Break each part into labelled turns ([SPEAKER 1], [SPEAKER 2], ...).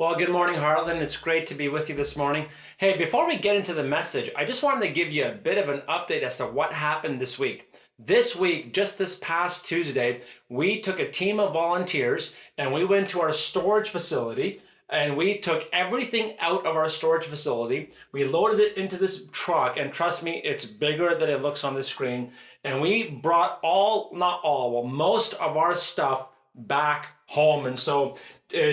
[SPEAKER 1] Well, good morning, Harlan. It's great to be with you this morning. Hey, before we get into the message, I just wanted to give you a bit of an update as to what happened this week. This week, just this past Tuesday, we took a team of volunteers and we went to our storage facility and we took everything out of our storage facility. We loaded it into this truck, and trust me, it's bigger than it looks on the screen. And we brought most of our stuff back home. And so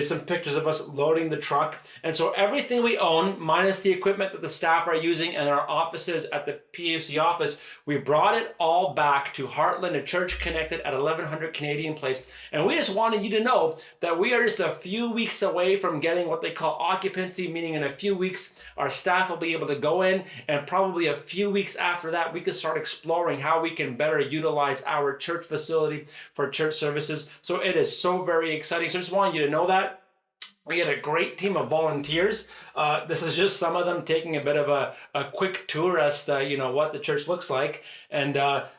[SPEAKER 1] some pictures of us loading the truck. And so everything we own, minus the equipment that the staff are using in our offices at the PUC office, we brought it all back to Heartland, a church connected at 1100 Canadian Place. And we just wanted you to know that we are just a few weeks away from getting what they call occupancy, meaning in a few weeks, our staff will be able to go in, and probably a few weeks after that, we can start exploring how we can better utilize our church facility for church services. So it is so very exciting. So I just wanted you to know that. We had a great team of volunteers. This is just some of them taking a bit of a quick tour as to, what the church looks like. And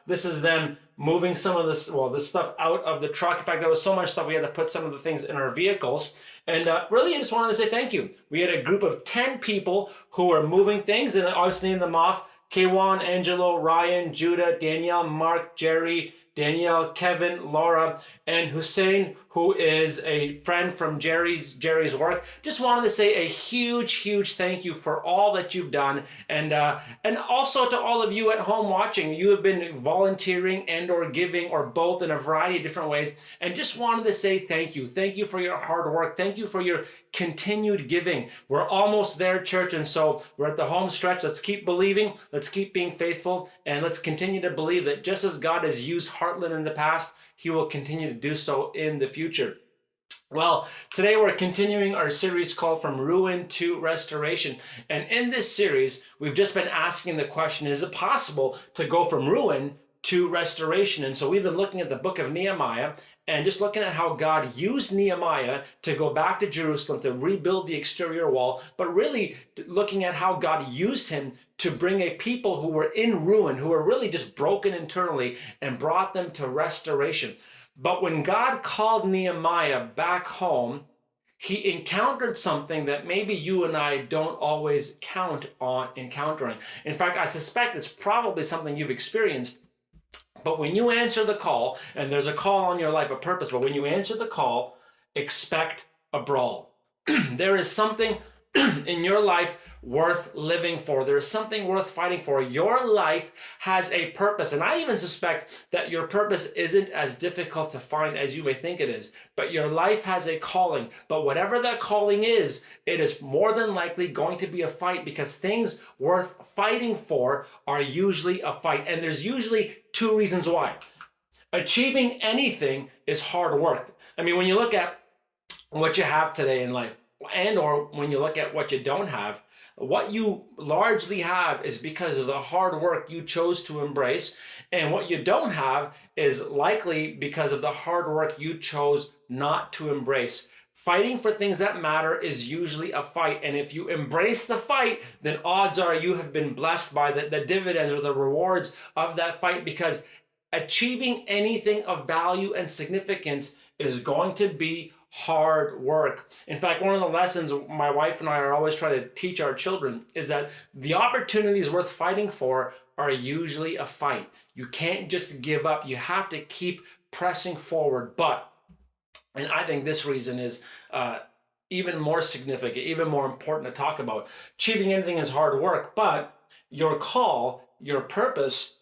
[SPEAKER 1] this is them moving some of this stuff out of the truck. In fact, there was so much stuff we had to put some of the things in our vehicles. And really, I just wanted to say thank you. We had a group of 10 people who were moving things, and obviously named them off. Kwan, Angelo, Ryan, Judah, Danielle, Mark, Jerry, Danielle, Kevin, Laura, and Hussein, who is a friend from Jerry's work. Just wanted to say a huge thank you for all that you've done, and also to all of you at home watching. You have been volunteering and or giving, or both, in a variety of different ways, and just wanted to say thank you. Thank you for your hard work. Thank you for your continued giving. We're almost there, church, and so we're at the home stretch. Let's keep believing, let's keep being faithful, and let's continue to believe that just as God has used Heartland in the past, He will continue to do so in the future. Well, today we're continuing our series called From Ruin to Restoration. And in this series, we've just been asking the question, is it possible to go from ruin to restoration? And so we've been looking at the book of Nehemiah and just looking at how God used Nehemiah to go back to Jerusalem to rebuild the exterior wall, but really looking at how God used him to bring a people who were in ruin, who were really just broken internally, and brought them to restoration. But when God called Nehemiah back home, he encountered something that maybe you and I don't always count on encountering. In fact, I suspect it's probably something you've experienced. But when you answer the call, and there's a call on your life, a purpose, but when you answer the call, expect a brawl. There is something in your life worth living for. There is something worth fighting for. Your life has a purpose. And I even suspect that your purpose isn't as difficult to find as you may think it is. But your life has a calling. But whatever that calling is, it is more than likely going to be a fight, because things worth fighting for are usually a fight. And there's usually two reasons why. Achieving anything is hard work. I mean, when you look at what you have today in life, and or when you look at what you don't have, what you largely have is because of the hard work you chose to embrace. And what you don't have is likely because of the hard work you chose not to embrace. Fighting for things that matter is usually a fight. And if you embrace the fight, then odds are you have been blessed by the dividends or the rewards of that fight, because achieving anything of value and significance is going to be hard work. In fact, one of the lessons my wife and I are always trying to teach our children is that the opportunities worth fighting for are usually a fight. You can't just give up. You have to keep pressing forward. And I think this reason is even more significant, even more important to talk about. Achieving anything is hard work, but your call, your purpose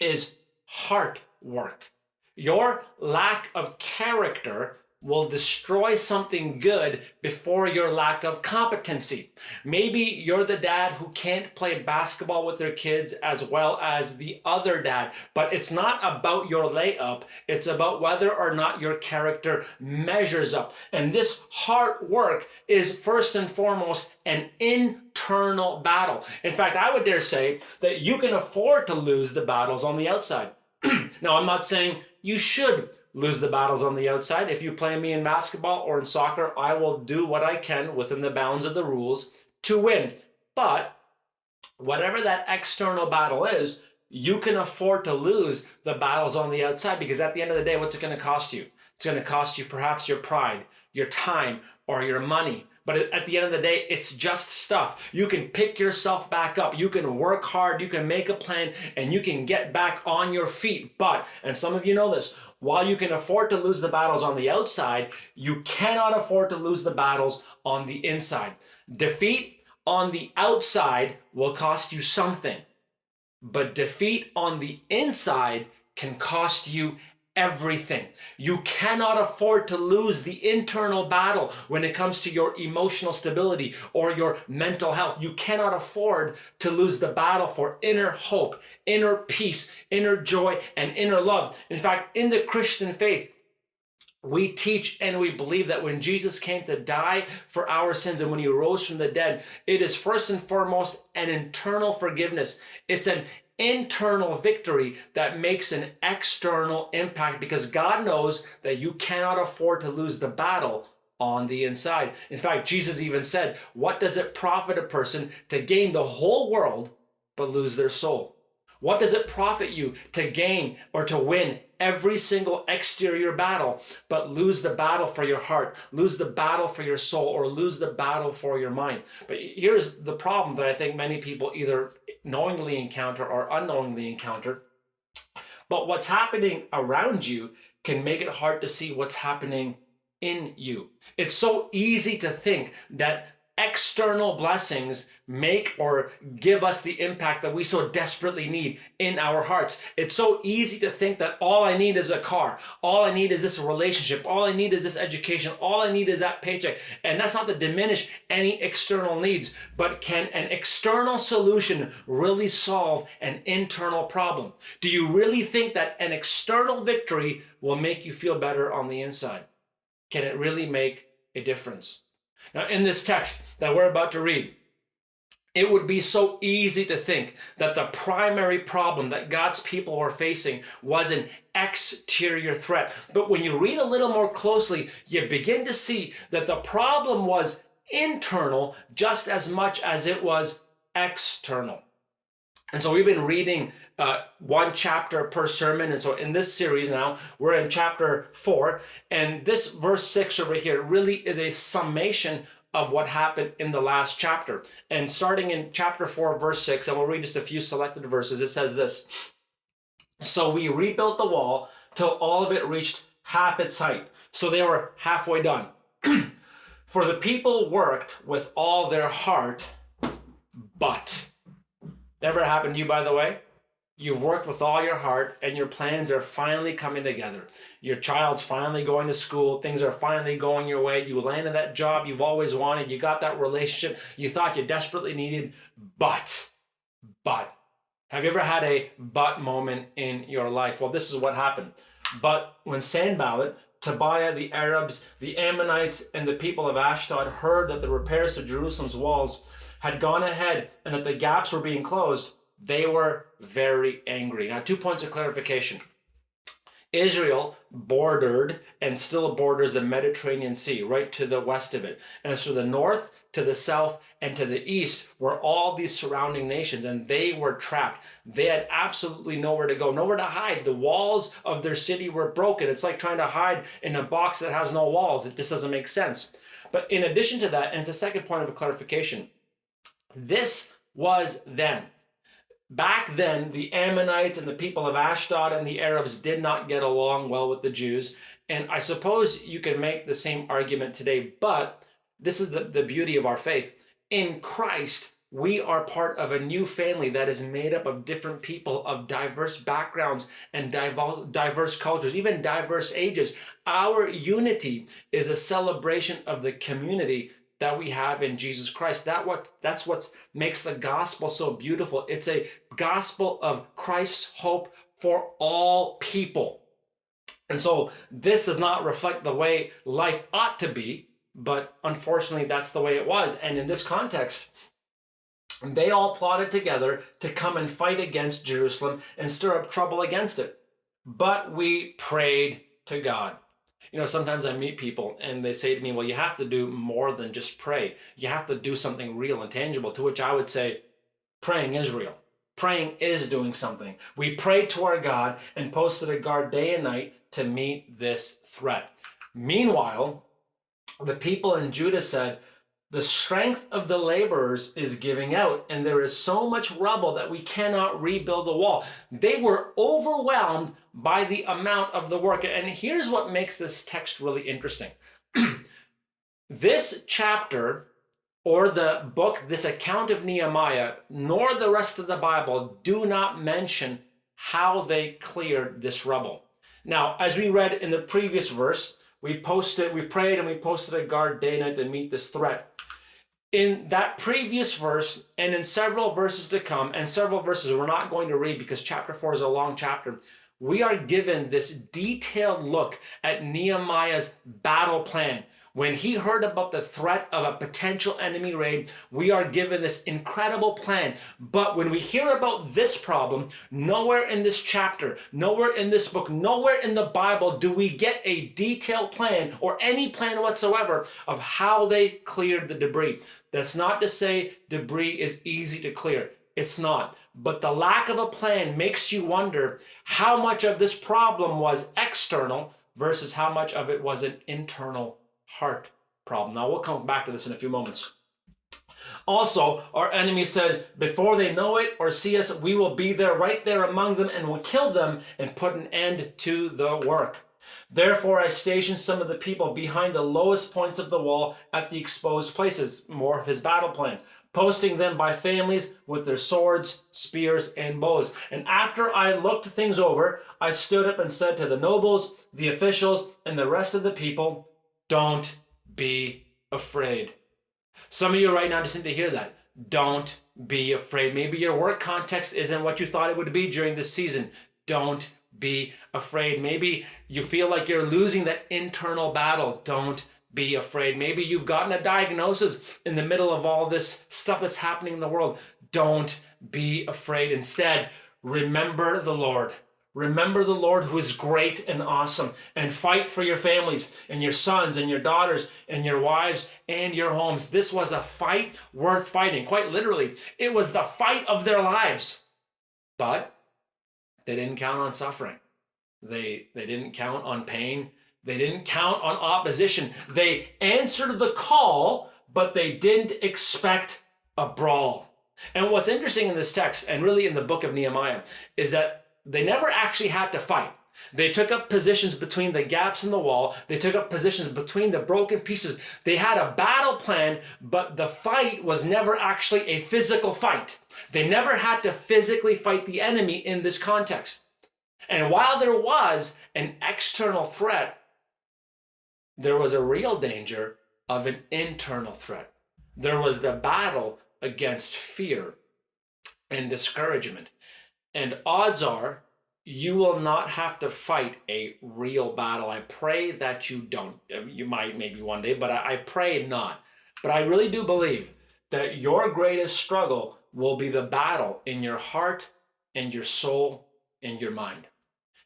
[SPEAKER 1] is heart work. Your lack of character will destroy something good before your lack of competency. Maybe you're the dad who can't play basketball with their kids as well as the other dad, but it's not about your layup. It's about whether or not your character measures up. And this hard work is first and foremost an internal battle. In fact, I would dare say that you can afford to lose the battles on the outside. Now, I'm not saying you should lose the battles on the outside. If you play me in basketball or in soccer, I will do what I can within the bounds of the rules to win. But whatever that external battle is, you can afford to lose the battles on the outside, because at the end of the day, what's it going to cost you? It's going to cost you perhaps your pride, your time, or your money. But at the end of the day, it's just stuff. You can pick yourself back up. You can work hard. You can make a plan and you can get back on your feet. But, and some of you know this, while you can afford to lose the battles on the outside, you cannot afford to lose the battles on the inside. Defeat on the outside will cost you something, but defeat on the inside can cost you everything. You cannot afford to lose the internal battle when it comes to your emotional stability or your mental health. You cannot afford to lose the battle for inner hope, inner peace, inner joy, and inner love. In fact, in the Christian faith, we teach and we believe that when Jesus came to die for our sins and when he rose from the dead, it is first and foremost an internal forgiveness. It's an internal victory that makes an external impact because God knows that you cannot afford to lose the battle on the inside. In fact, Jesus even said, what does it profit a person to gain the whole world but lose their soul? What does it profit you to gain or to win every single exterior battle, but lose the battle for your heart, lose the battle for your soul, or lose the battle for your mind? But here's the problem that I think many people either knowingly encounter or unknowingly encounter. But what's happening around you can make it hard to see what's happening in you. It's so easy to think that external blessings make or give us the impact that we so desperately need in our hearts. It's so easy to think that all I need is a car. All I need is this relationship. All I need is this education. All I need is that paycheck. And that's not to diminish any external needs, but can an external solution really solve an internal problem? Do you really think that an external victory will make you feel better on the inside? Can it really make a difference? Now, in this text that we're about to read, it would be so easy to think that the primary problem that God's people were facing was an exterior threat. But when you read a little more closely, you begin to see that the problem was internal just as much as it was external. And so we've been reading one chapter per sermon. And so in this series now, we're in chapter 4. And this verse 6 over here really is a summation of what happened in the last chapter. And starting in chapter 4, verse 6, and we'll read just a few selected verses, it says this: So we rebuilt the wall till all of it reached half its height. So they were halfway done. For the people worked with all their heart, but... Never happened to you, by the way? You've worked with all your heart and your plans are finally coming together. Your child's finally going to school. Things are finally going your way. You landed that job you've always wanted. You got that relationship you thought you desperately needed. But. Have you ever had a but moment in your life? Well, this is what happened. But when Sanballat, Tobiah, the Arabs, the Ammonites, and the people of Ashdod heard that the repairs to Jerusalem's walls had gone ahead and that the gaps were being closed, they were very angry. Now, 2 points of clarification. Israel bordered and still borders the Mediterranean Sea, right to the west of it. And so the north to the south and to the east were all these surrounding nations, and they were trapped. They had absolutely nowhere to go, nowhere to hide. The walls of their city were broken. It's like trying to hide in a box that has no walls. It just doesn't make sense. But in addition to that, and it's a second point of clarification, this was then. Back then, the Ammonites and the people of Ashdod and the Arabs did not get along well with the Jews. And I suppose you can make the same argument today, but this is the beauty of our faith. In Christ, we are part of a new family that is made up of different people of diverse backgrounds and diverse cultures, even diverse ages. Our unity is a celebration of the community that we have in Jesus Christ. That's what makes the gospel so beautiful. It's a gospel of Christ's hope for all people. And so this does not reflect the way life ought to be, but unfortunately that's the way it was. And in this context, they all plotted together to come and fight against Jerusalem and stir up trouble against it. But we prayed to God. You know, sometimes I meet people and they say to me, well, you have to do more than just pray. You have to do something real and tangible, to which I would say, praying is real. Praying is doing something. We prayed to our God and posted a guard day and night to meet this threat. Meanwhile, the people in Judah said, the strength of the laborers is giving out, and there is so much rubble that we cannot rebuild the wall. They were overwhelmed by the amount of the work. And here's what makes this text really interesting. This chapter, or the book, this account of Nehemiah, nor the rest of the Bible do not mention how they cleared this rubble. Now, as we read in the previous verse, we prayed and we posted a guard day and night to meet this threat. In that previous verse, and in several verses to come, and several verses we're not going to read because chapter 4 is a long chapter, we are given this detailed look at Nehemiah's battle plan. When he heard about the threat of a potential enemy raid, we are given this incredible plan. But when we hear about this problem, nowhere in this chapter, nowhere in this book, nowhere in the Bible do we get a detailed plan or any plan whatsoever of how they cleared the debris. That's not to say debris is easy to clear. It's not. But the lack of a plan makes you wonder how much of this problem was external versus how much of it was an internal heart problem. Now, we'll come back to this in a few moments. Also, our enemy said, before they know it or see us, we will be there, right there among them, and will kill them and put an end to the work. Therefore, I stationed some of the people behind the lowest points of the wall at the exposed places, more of his battle plan, posting them by families with their swords, spears, and bows. And after I looked things over, I stood up and said to the nobles, the officials, and the rest of the people, don't be afraid. Some of you right now just need to hear that. Don't be afraid. Maybe your work context isn't what you thought it would be during this season. Don't be afraid. Maybe you feel like you're losing that internal battle. Don't be afraid. Maybe you've gotten a diagnosis in the middle of all this stuff that's happening in the world. Don't be afraid. Instead, remember the Lord. Remember the Lord who is great and awesome, and fight for your families and your sons and your daughters and your wives and your homes. This was a fight worth fighting. Quite literally, it was the fight of their lives. But they didn't count on suffering. They didn't count on pain. They didn't count on opposition. They answered the call, but they didn't expect a brawl. And what's interesting in this text, and really in the book of Nehemiah, is that they never actually had to fight. They took up positions between the gaps in the wall. They took up positions between the broken pieces. They had a battle plan, but the fight was never actually a physical fight. They never had to physically fight the enemy in this context. And while there was an external threat, there was a real danger of an internal threat. There was the battle against fear and discouragement. And odds are you will not have to fight a real battle. I pray that you don't. You might maybe one day, but I pray not. But I really do believe that your greatest struggle will be the battle in your heart and your soul and your mind.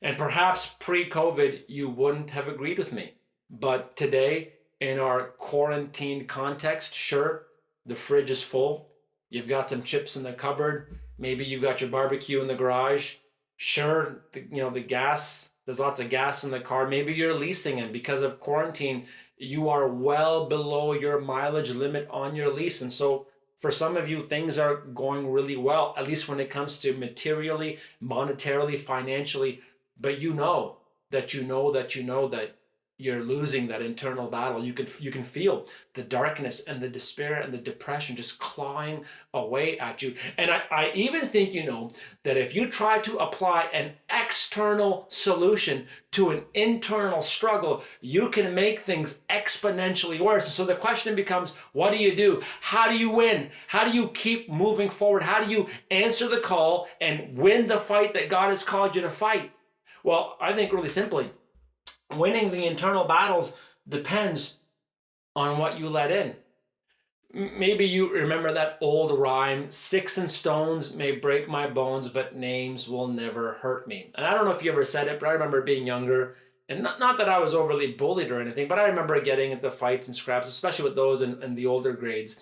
[SPEAKER 1] And perhaps pre-COVID, you wouldn't have agreed with me. But today, in our quarantined context, sure, the fridge is full. You've got some chips in the cupboard. Maybe you've got your barbecue in the garage. Sure, the gas, there's lots of gas in the car. Maybe you're leasing, and because of quarantine, you are well below your mileage limit on your lease. And so for some of you, things are going really well, at least when it comes to materially, monetarily, financially. But you know that you're losing that internal battle. You can feel the darkness and the despair and the depression just clawing away at you. And I even think that if you try to apply an external solution to an internal struggle, you can make things exponentially worse. And so the question becomes, what do? How do you win? How do you keep moving forward? How do you answer the call and win the fight that God has called you to fight? Well, I think really simply, winning the internal battles depends on what you let in. Maybe you remember that old rhyme, sticks and stones may break my bones, but names will never hurt me. And I don't know if you ever said it, but I remember being younger, and not that I was overly bullied or anything, but I remember getting into fights and scraps, especially with those in the older grades.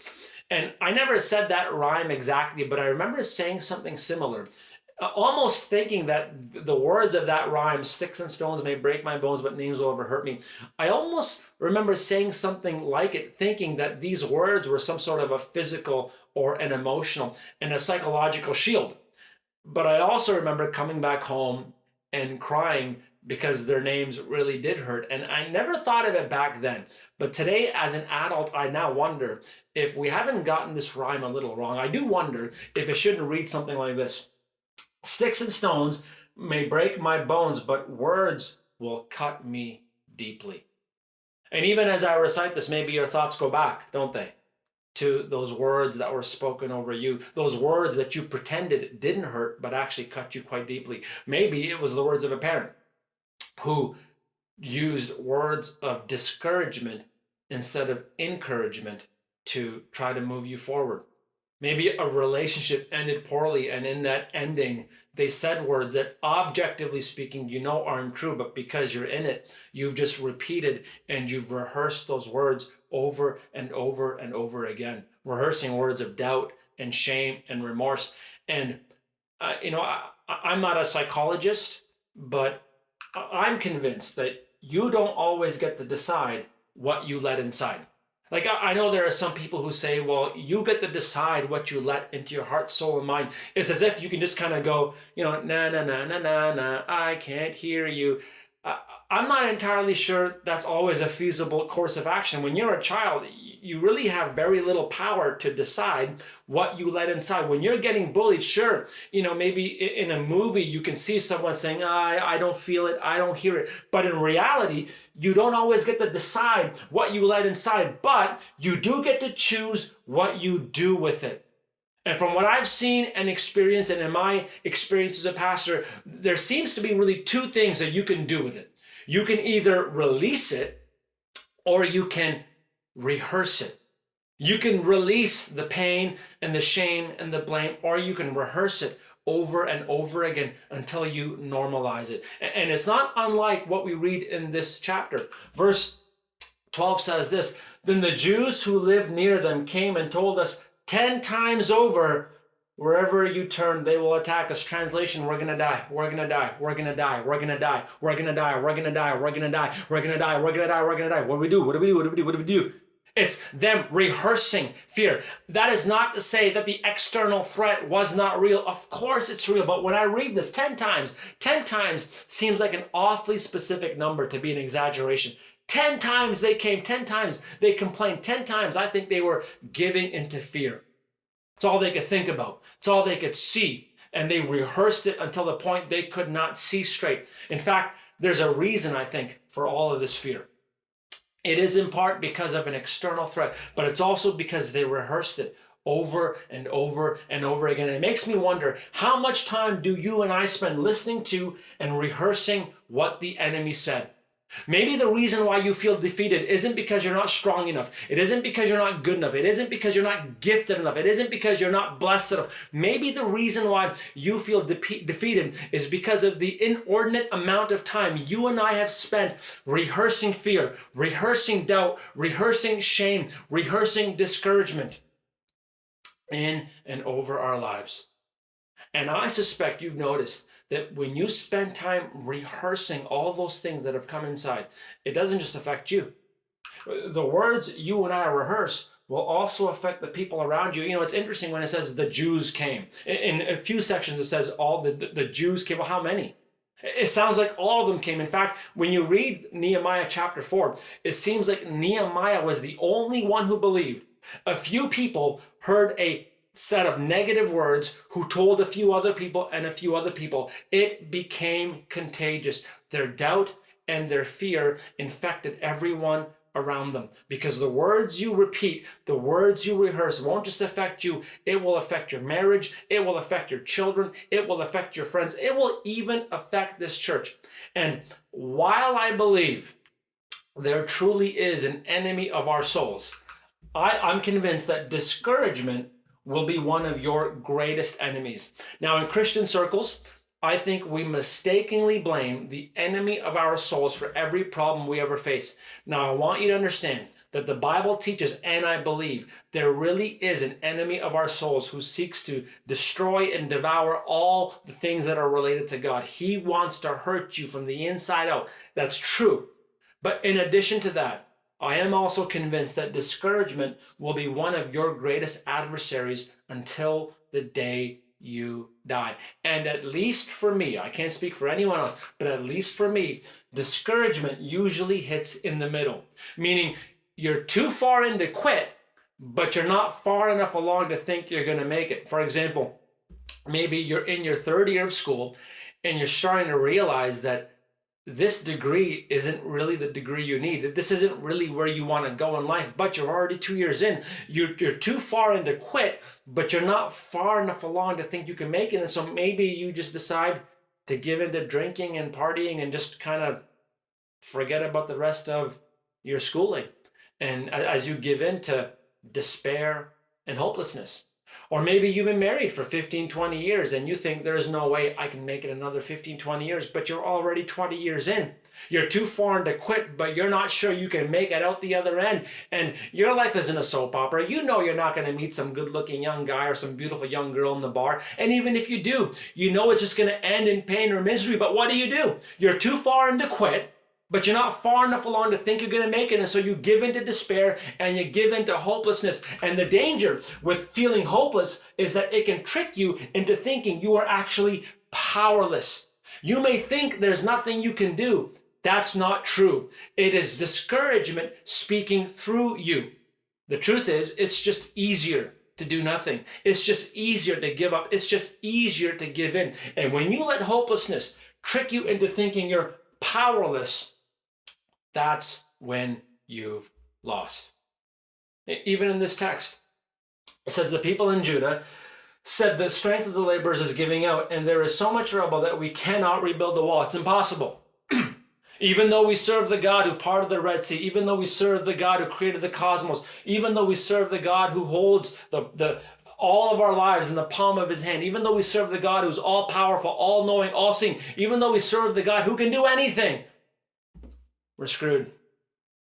[SPEAKER 1] And I never said that rhyme exactly, but I remember saying something similar. almost thinking that the words of that rhyme, sticks and stones may break my bones, but names will ever hurt me. I almost remember saying something like it, thinking that these words were some sort of a physical or an emotional and a psychological shield. But I also remember coming back home and crying because their names really did hurt. And I never thought of it back then. But today, as an adult, I now wonder if we haven't gotten this rhyme a little wrong. I do wonder if it shouldn't read something like this. Sticks and stones may break my bones, but words will cut me deeply. And even as I recite this, maybe your thoughts go back, don't they? To those words that were spoken over you, those words that you pretended didn't hurt, but actually cut you quite deeply. Maybe it was the words of a parent who used words of discouragement instead of encouragement to try to move you forward. Maybe a relationship ended poorly, and in that ending, they said words that, objectively speaking, you know aren't true, but because you're in it, you've just repeated and you've rehearsed those words over and over and over again, rehearsing words of doubt and shame and remorse. And, I'm not a psychologist, but I'm convinced that you don't always get to decide what you let inside. Like, I know there are some people who say, well, you get to decide what you let into your heart, soul, and mind. It's as if you can just kind of go, na, na, na, na, na, na, I can't hear you. I'm not entirely sure that's always a feasible course of action. When you're a child, you really have very little power to decide what you let inside. When you're getting bullied, sure, maybe in a movie you can see someone saying, I don't feel it, I don't hear it. But in reality, you don't always get to decide what you let inside, but you do get to choose what you do with it. And from what I've seen and experienced, and in my experience as a pastor, there seems to be really two things that you can do with it. You can either release it or you can rehearse it. You can release the pain and the shame and the blame, or you can rehearse it over and over again until you normalize it. And it's not unlike what we read in this chapter. Verse 12 says this, then the Jews who lived near them came and told us 10 times over, wherever you turn, they will attack us. Translation, we're going to die. We're going to die. We're going to die. We're going to die. We're going to die. We're going to die. We're going to die. We're going to die. We're going to die. We're going to die. What do we do? What do we do? What do we do? What do we do? It's them rehearsing fear. That is not to say that the external threat was not real. Of course it's real. But when I read this 10 times seems like an awfully specific number to be an exaggeration. 10 times they came, 10 times they complained, 10 times I think they were giving into fear. It's all they could think about. It's all they could see. And they rehearsed it until the point they could not see straight. In fact, there's a reason, I think, for all of this fear. It is in part because of an external threat, but it's also because they rehearsed it over and over and over again. It makes me wonder, how much time do you and I spend listening to and rehearsing what the enemy said? Maybe the reason why you feel defeated isn't because you're not strong enough. It isn't because you're not good enough. It isn't because you're not gifted enough. It isn't because you're not blessed enough. Maybe the reason why you feel defeated is because of the inordinate amount of time you and I have spent rehearsing fear, rehearsing doubt, rehearsing shame, rehearsing discouragement in and over our lives. And I suspect you've noticed that when you spend time rehearsing all those things that have come inside, it doesn't just affect you. The words you and I rehearse will also affect the people around you. It's interesting when it says the Jews came. In a few sections it says all the Jews came. Well, how many? It sounds like all of them came. In fact, when you read Nehemiah chapter 4, it seems like Nehemiah was the only one who believed. A few people heard a set of negative words who told a few other people and a few other people. It became contagious. Their doubt and their fear infected everyone around them, because the words you repeat, the words you rehearse won't just affect you. It will affect your marriage. It will affect your children. It will affect your friends. It will even affect this church. And while I believe there truly is an enemy of our souls, I'm convinced that discouragement will be one of your greatest enemies. Now, in Christian circles, I think we mistakenly blame the enemy of our souls for every problem we ever face. Now, I want you to understand that the Bible teaches, and I believe there really is an enemy of our souls who seeks to destroy and devour all the things that are related to God. He wants to hurt you from the inside out. That's true. But in addition to that, I am also convinced that discouragement will be one of your greatest adversaries until the day you die. And at least for me, I can't speak for anyone else, but at least for me, discouragement usually hits in the middle, meaning you're too far in to quit, but you're not far enough along to think you're going to make it. For example, maybe you're in your third year of school and you're starting to realize that this degree isn't really the degree you need. That this isn't really where you want to go in life, but you're already 2 years in. You're too far in to quit, but you're not far enough along to think you can make it. And so maybe you just decide to give into drinking and partying and just kind of forget about the rest of your schooling. And as you give in to despair and hopelessness. Or maybe you've been married for 15, 20 years and you think there's no way I can make it another 15, 20 years, but you're already 20 years in. You're too far in to quit, but you're not sure you can make it out the other end. And your life isn't a soap opera. You know you're not going to meet some good-looking young guy or some beautiful young girl in the bar. And even if you do, you know it's just going to end in pain or misery. But what do? You're too far in to quit, but you're not far enough along to think you're going to make it. And so you give into despair and you give into hopelessness. And the danger with feeling hopeless is that it can trick you into thinking you are actually powerless. You may think there's nothing you can do. That's not true. It is discouragement speaking through you. The truth is, it's just easier to do nothing. It's just easier to give up. It's just easier to give in. And when you let hopelessness trick you into thinking you're powerless, that's when you've lost. Even in this text, it says the people in Judah said the strength of the laborers is giving out, and there is so much rubble that we cannot rebuild the wall. It's impossible. Even though we serve the God who parted the Red Sea, even though we serve the God who created the cosmos, even though we serve the God who holds all of our lives in the palm of his hand, even though we serve the God who's all powerful, all knowing, all seeing, even though we serve the God who can do anything, we're screwed.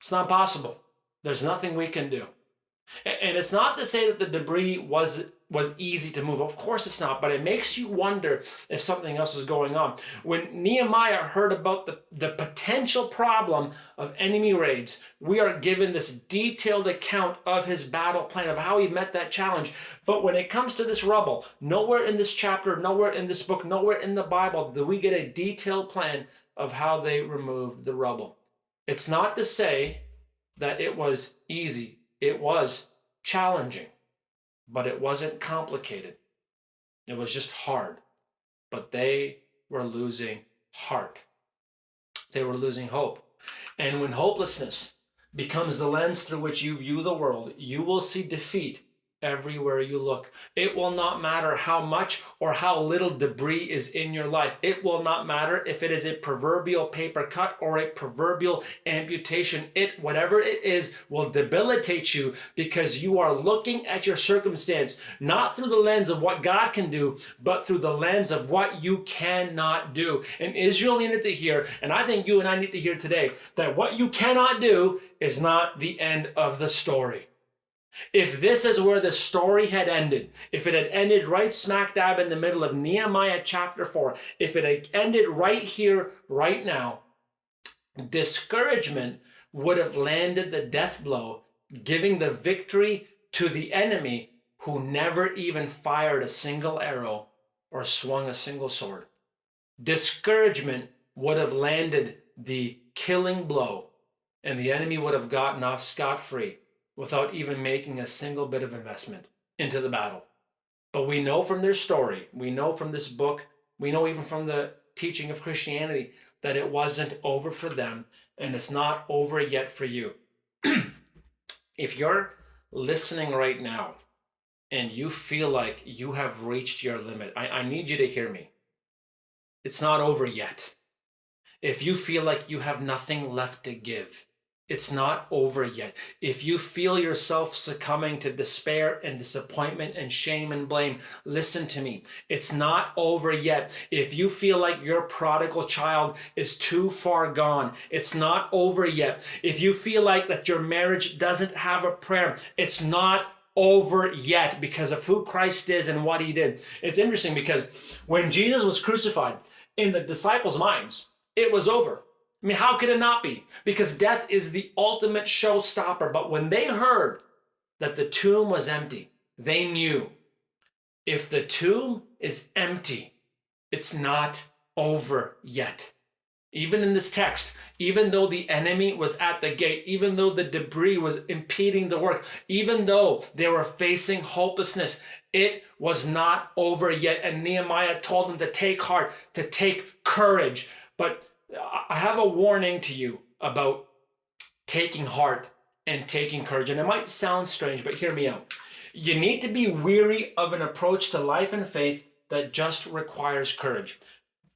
[SPEAKER 1] It's not possible. There's nothing we can do. And it's not to say that the debris was easy to move. Of course it's not, but it makes you wonder if something else was going on. When Nehemiah heard about the potential problem of enemy raids, we are given this detailed account of his battle plan, of how he met that challenge. But when it comes to this rubble, nowhere in this chapter, nowhere in this book, nowhere in the Bible do we get a detailed plan of how they removed the rubble. It's not to say that it was easy. It was challenging, but it wasn't complicated. It was just hard. But they were losing heart. They were losing hope. And when hopelessness becomes the lens through which you view the world, you will see defeat everywhere you look. It will not matter how much or how little debris is in your life. It will not matter if it is a proverbial paper cut or a proverbial amputation. Whatever it is, will debilitate you because you are looking at your circumstance not through the lens of what God can do, but through the lens of what you cannot do. And Israel needed to hear, and I think you and I need to hear today, that what you cannot do is not the end of the story. If this is where the story had ended, if it had ended right smack dab in the middle of Nehemiah chapter 4, if it had ended right here, right now, discouragement would have landed the death blow, giving the victory to the enemy who never even fired a single arrow or swung a single sword. Discouragement would have landed the killing blow, and the enemy would have gotten off scot-free without even making a single bit of investment into the battle. But we know from their story, we know from this book, we know even from the teaching of Christianity that it wasn't over for them, and it's not over yet for you. If you're listening right now and you feel like you have reached your limit, I need you to hear me. It's not over yet. If you feel like you have nothing left to give, it's not over yet. If you feel yourself succumbing to despair and disappointment and shame and blame, listen to me. It's not over yet. If you feel like your prodigal child is too far gone, it's not over yet. If you feel like that your marriage doesn't have a prayer, it's not over yet because of who Christ is and what he did. It's interesting because when Jesus was crucified, in the disciples' minds, it was over. I mean, how could it not be? Because death is the ultimate showstopper. But when they heard that the tomb was empty, they knew if the tomb is empty, it's not over yet. Even in this text, even though the enemy was at the gate, even though the debris was impeding the work, even though they were facing hopelessness, it was not over yet. And Nehemiah told them to take heart, to take courage. But I have a warning to you about taking heart and taking courage. And it might sound strange, but hear me out. You need to be weary of an approach to life and faith that just requires courage.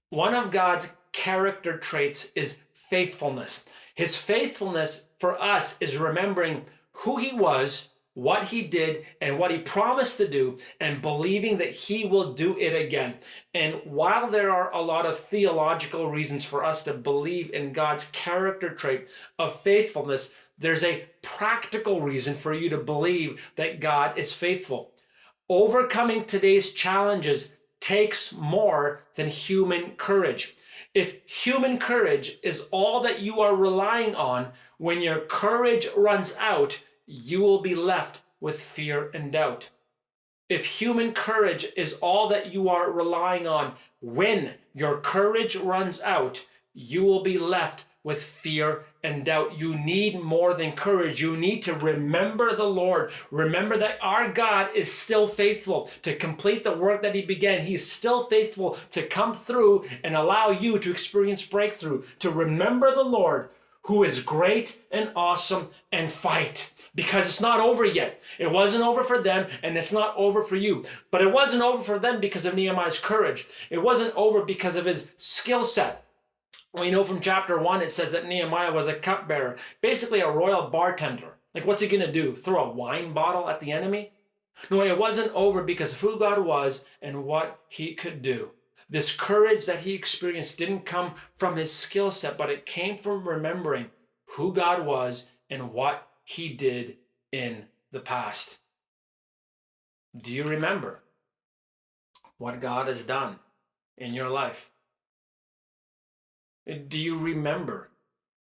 [SPEAKER 1] One of God's character traits is faithfulness. His faithfulness for us is remembering who he was, what he did, and what he promised to do, and believing that he will do it again. And while there are a lot of theological reasons for us to believe in God's character trait of faithfulness, there's a practical reason for you to believe that God is faithful. Overcoming today's challenges takes more than human courage. If human courage is all that you are relying on, when your courage runs out, you will be left with fear and doubt. If human courage is all that you are relying on, when your courage runs out, you will be left with fear and doubt. You need more than courage. You need to remember the Lord. Remember that our God is still faithful to complete the work that he began. He's still faithful to come through and allow you to experience breakthrough. To remember the Lord, who is great and awesome, and fight. Because it's not over yet. It wasn't over for them, and it's not over for you. But it wasn't over for them because of Nehemiah's courage. It wasn't over because of his skill set. We know from chapter 1, it says that Nehemiah was a cupbearer, basically a royal bartender. Like, what's he going to do? Throw a wine bottle at the enemy? No, it wasn't over because of who God was and what he could do. This courage that he experienced didn't come from his skill set, but it came from remembering who God was and what he did in the past. Do you remember what God has done in your life? Do you remember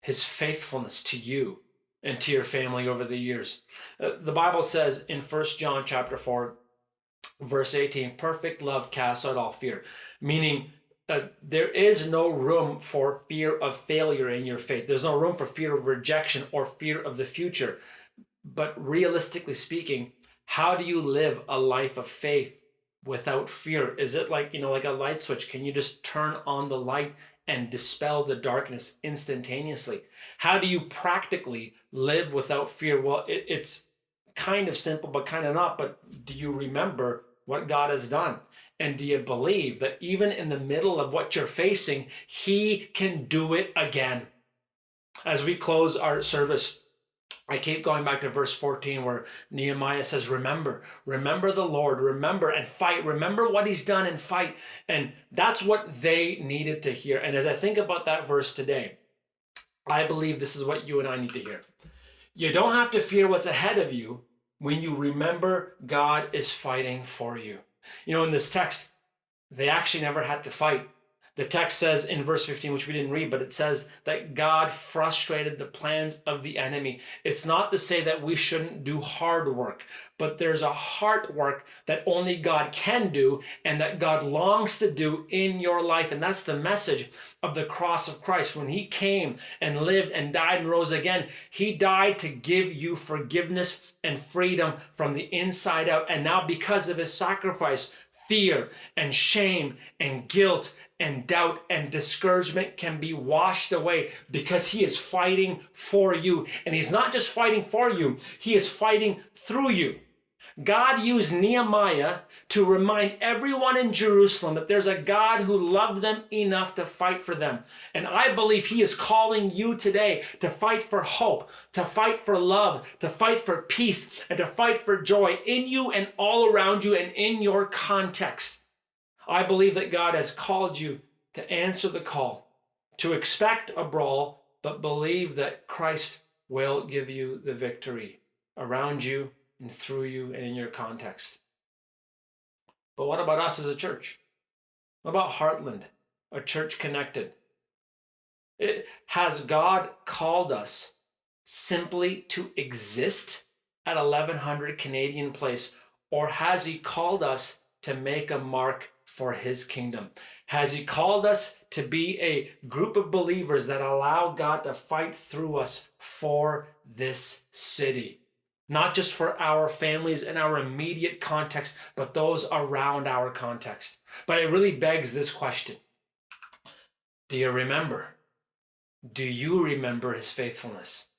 [SPEAKER 1] his faithfulness to you and to your family over the years? The Bible says in 1 John chapter 4, verse 18, perfect love casts out all fear, meaning there is no room for fear of failure in your faith. There's no room for fear of rejection or fear of the future. But realistically speaking, how do you live a life of faith without fear? Is it like a light switch? Can you just turn on the light and dispel the darkness instantaneously? How do you practically live without fear? Well, it's kind of simple, but kind of not. But do you remember what God has done? And do you believe that even in the middle of what you're facing, he can do it again? As we close our service, I keep going back to verse 14 where Nehemiah says, remember the Lord, remember and fight. Remember what he's done and fight. And that's what they needed to hear. And as I think about that verse today, I believe this is what you and I need to hear. You don't have to fear what's ahead of you when you remember God is fighting for you. In this text, they actually never had to fight. The text says in verse 15, which we didn't read, but it says that God frustrated the plans of the enemy. It's not to say that we shouldn't do hard work, but there's a heart work that only God can do and that God longs to do in your life. And that's the message of the cross of Christ. When he came and lived and died and rose again, he died to give you forgiveness and freedom from the inside out. And now because of his sacrifice, fear and shame and guilt and doubt and discouragement can be washed away because he is fighting for you. And he's not just fighting for you, he is fighting through you. God used Nehemiah to remind everyone in Jerusalem that there's a God who loved them enough to fight for them. And I believe he is calling you today to fight for hope, to fight for love, to fight for peace, and to fight for joy in you and all around you and in your context. I believe that God has called you to answer the call, to expect a brawl, but believe that Christ will give you the victory around you and through you and in your context. But what about us as a church? What about Heartland, a church connected? Has God called us simply to exist at 1100 Canadian Place, or has he called us to make a mark for his kingdom? Has he called us to be a group of believers that allow God to fight through us for this city? Not just for our families and our immediate context, but those around our context. But it really begs this question. Do you remember? Do you remember his faithfulness?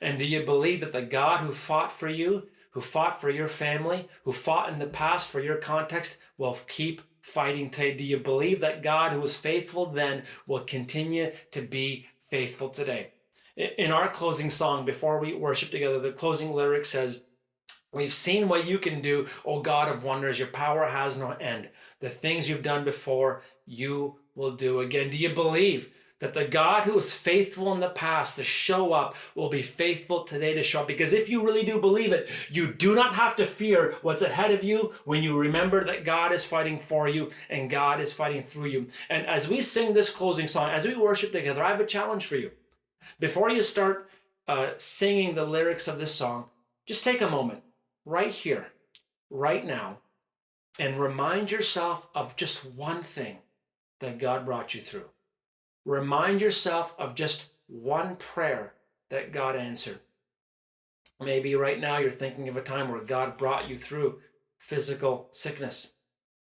[SPEAKER 1] And do you believe that the God who fought for you, who fought for your family, who fought in the past for your context, will keep fighting today? Do you believe that God who was faithful then will continue to be faithful today? In our closing song, before we worship together, the closing lyric says, "We've seen what you can do, O God of wonders. Your power has no end. The things you've done before, you will do again." Do you believe that the God who was faithful in the past to show up will be faithful today to show up? Because if you really do believe it, you do not have to fear what's ahead of you when you remember that God is fighting for you and God is fighting through you. And as we sing this closing song, as we worship together, I have a challenge for you. Before you start singing the lyrics of this song, just take a moment right here, right now, and remind yourself of just one thing that God brought you through. Remind yourself of just one prayer that God answered. Maybe right now you're thinking of a time where God brought you through physical sickness.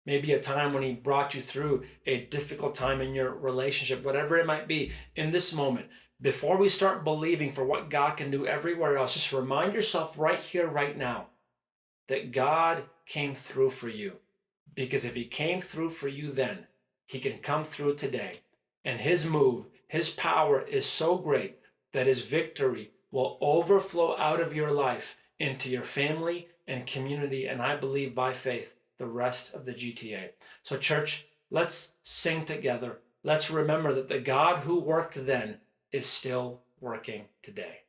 [SPEAKER 1] Maybe a time when he brought you through a difficult time in your relationship, whatever it might be. In this moment, before we start believing for what God can do everywhere else, just remind yourself right here, right now, that God came through for you. Because if he came through for you then, he can come through today. And his move, his power is so great that his victory will overflow out of your life into your family and community, and I believe by faith, the rest of the GTA. So church, let's sing together. Let's remember that the God who worked then is still working today.